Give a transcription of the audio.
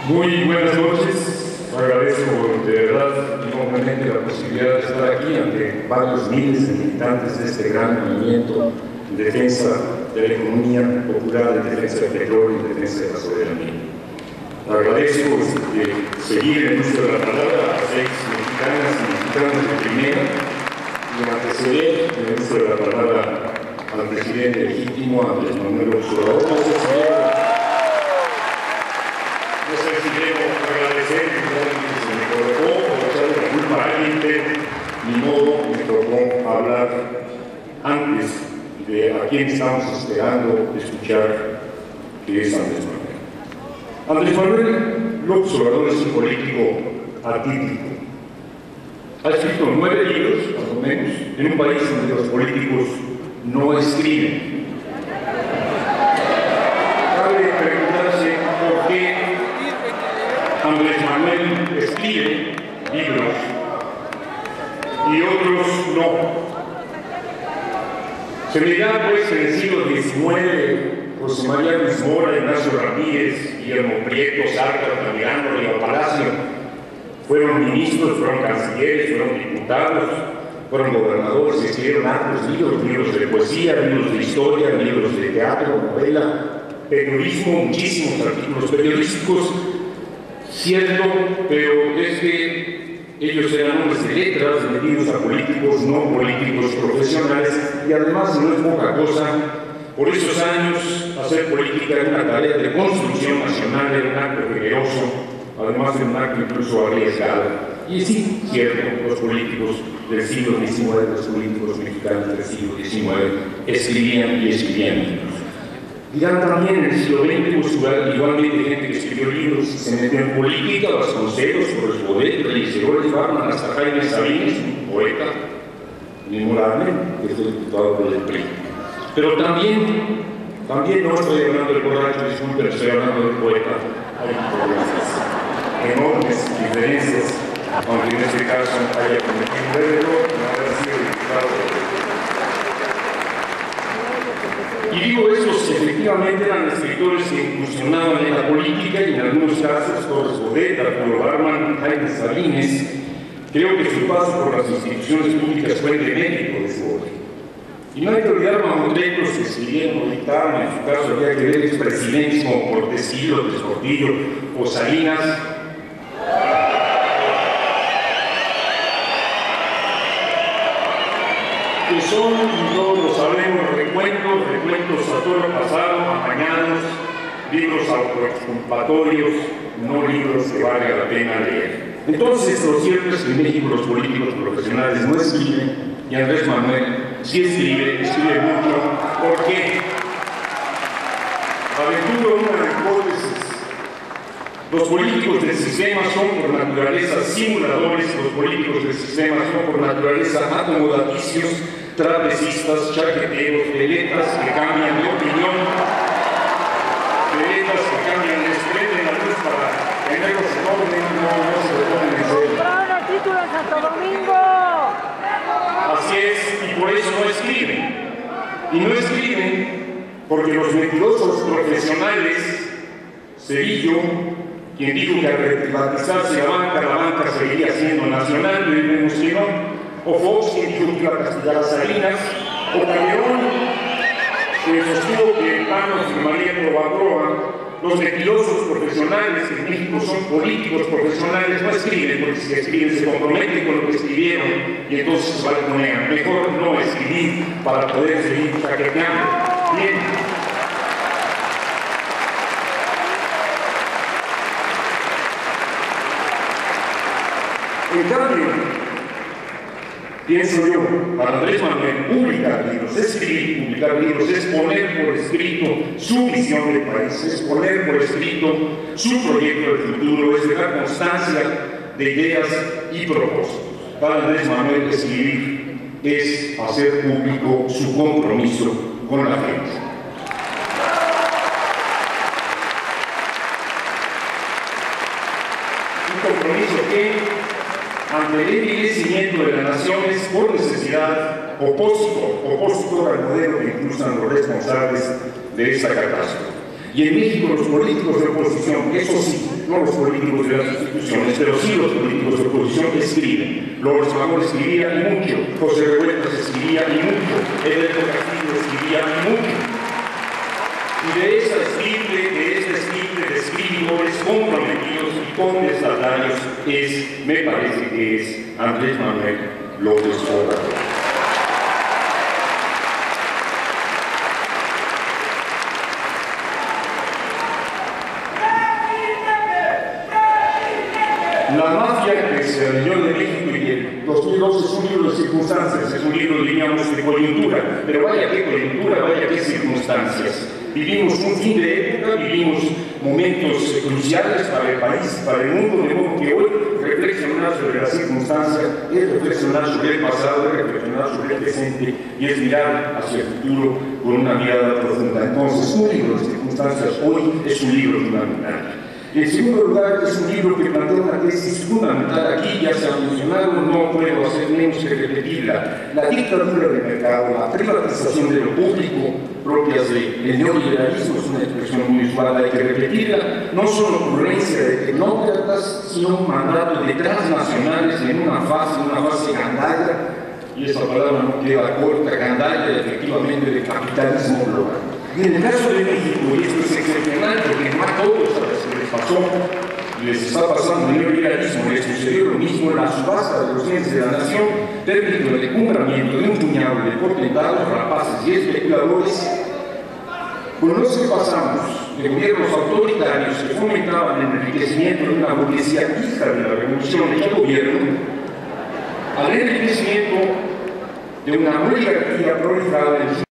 Muy buenas noches, agradezco de verdad enormemente la posibilidad de estar aquí ante varios miles de militantes de este gran movimiento en defensa de la economía popular, en defensa del petróleo, en defensa de la soberanía. Agradezco seguir el uso de la palabra a 6 mexicanas y mexicanos de primera y anteceder el uso de la palabra al presidente legítimo, Andrés Manuel López Obrador. No sé si debo agradecer que se me colocó o echarle la culpa a alguien, ni modo me tocó hablar antes de a quien estamos esperando escuchar, que es Andrés Manuel. Andrés Manuel López Obrador es un político atípico. Ha escrito 9 libros, más o menos, en un país donde los políticos no escriben. Cabe preguntarse por qué Andrés Manuel escribe libros y otros no. Se me da pues en el siglo XIX José María Luis Mora, Ignacio Ramírez, Guillermo Prieto, Sartre, Altamirano, Río Palacio. Fueron ministros, fueron cancilleres, fueron diputados, fueron gobernadores, escribieron hartos libros, libros de poesía, libros de historia, libros de teatro, novela, periodismo, muchísimos artículos periodísticos. Cierto, pero es que ellos eran hombres de letras, dedicados a políticos, no políticos profesionales, y además no es poca cosa. Por esos años, hacer política era una tarea de construcción nacional, era un acto generoso, además de un acto incluso arriesgado. Y sí, cierto, los políticos del siglo XIX, los políticos mexicanos del siglo XIX, escribían y escribían libros. Dirán también en el siglo XX, pues, igualmente gente que escribió libros, se metió en política, Vasconcelos, Torres Bodet, Reyes Barman, hasta Jaime Sabines, un poeta memorable, que fue diputado por el PRI. Pero también no estoy hablando del borracho, disculpen, estoy hablando del poeta. Hay enormes diferencias, aunque en este caso haya cometido un grave error, no haya sido diputado. Y digo, estos efectivamente eran escritores que incursionaban en la política y en algunos casos, Torres Bodet, Arturo Barman, Jaime Sabines. Creo que su paso por las instituciones públicas fue endémico de su obra. Y no hay que olvidar mamotecos que escribieron o dictaron, en su caso había que ver expresidentes como Portes López Portillo o Salinas. Que son, todos lo sabemos, recuentos a todo lo pasado, amañados, libros autoexculpatorios, no libros que valga la pena leer. Entonces, lo cierto es que en México los políticos profesionales no escriben, y Andrés Manuel sí escribe mucho. ¿Por qué? Aventuro una hipótesis. Los políticos del sistema son por naturaleza simuladores, los políticos del sistema son por naturaleza acomodaticios, trapecistas, chaqueteros, veletas que cambian de opinión, veletas que cambian, les prenden la luz para tenerlos en orden, no se lo ponen en serio. ¡Compraron el título en Santo Domingo! Así es, y por eso no escriben. Y no escriben porque los mentirosos profesionales, Cedillo, quien dijo que al reprivatizarse la banca seguiría siendo nacional, y vemos que no, o Fox, quien dijo que iba a castigar a Salinas, o Calderón, que sostuvo que el PAN no firmaría Probaproa. Los mentirosos profesionales que en México son políticos profesionales no escriben, porque si escriben se comprometen con lo que escribieron y entonces se balconean. Mejor no escribir para poder seguir chaqueteando. Bien. En cambio, pienso yo, para Andrés Manuel, publicar libros, escribir, publicar libros, es poner por escrito su visión del país, es poner por escrito su proyecto de futuro, es dejar constancia de ideas y propósitos. Para Andrés Manuel, escribir es hacer público su compromiso con la gente. Un compromiso que ante el envilecimiento de las naciones por necesidad, opósito al modelo que impulsan los responsables de esta catástrofe. Y en México los políticos de oposición, eso sí, no los políticos de las instituciones, pero sí los políticos de oposición escriben. López Magón escribía y mucho, José Revueltas escribía y mucho, Edelto Castillo escribía y mucho. Y de esta estirpe de escritores comprometidos y contestatarios me parece que es Andrés Manuel López Obrador. La mafia que se alineó de México y el 2012 es un libro de circunstancias, es un libro, diríamos, de coyuntura, pero vaya qué coyuntura, vaya qué circunstancias. Vivimos un fin de época, vivimos momentos cruciales para el país, para el mundo, de modo que hoy reflexionar sobre las circunstancias es reflexionar sobre el pasado, es reflexionar sobre el presente y es mirar hacia el futuro con una mirada profunda. Entonces, un libro de circunstancias hoy es un libro fundamental. En segundo lugar, es un libro que plantea una tesis fundamental. Aquí ya se ha mencionado, no puedo hacer menos que repetirla. La dictadura del mercado, la privatización de lo público, propias del neoliberalismo, es una expresión muy usual, hay que repetirla, no solo ocurrencia de tecnócratas, sino un mandato de transnacionales en una fase gandalla, y esa palabra no queda corta, gandalla, efectivamente, del capitalismo global. Y en el caso de México, y esto es excepcional, porque no a todos a los que les pasó, les está pasando el neoliberalismo, les sucedió lo mismo en la subasta de los bienes de la nación, término de cumplimiento de un puñado de potentados, rapaces y especuladores. Con los que pasamos de gobiernos autoritarios que fomentaban el enriquecimiento de una burguesía hija de la revolución de su gobierno, al enriquecimiento de una oligarquía proliferada en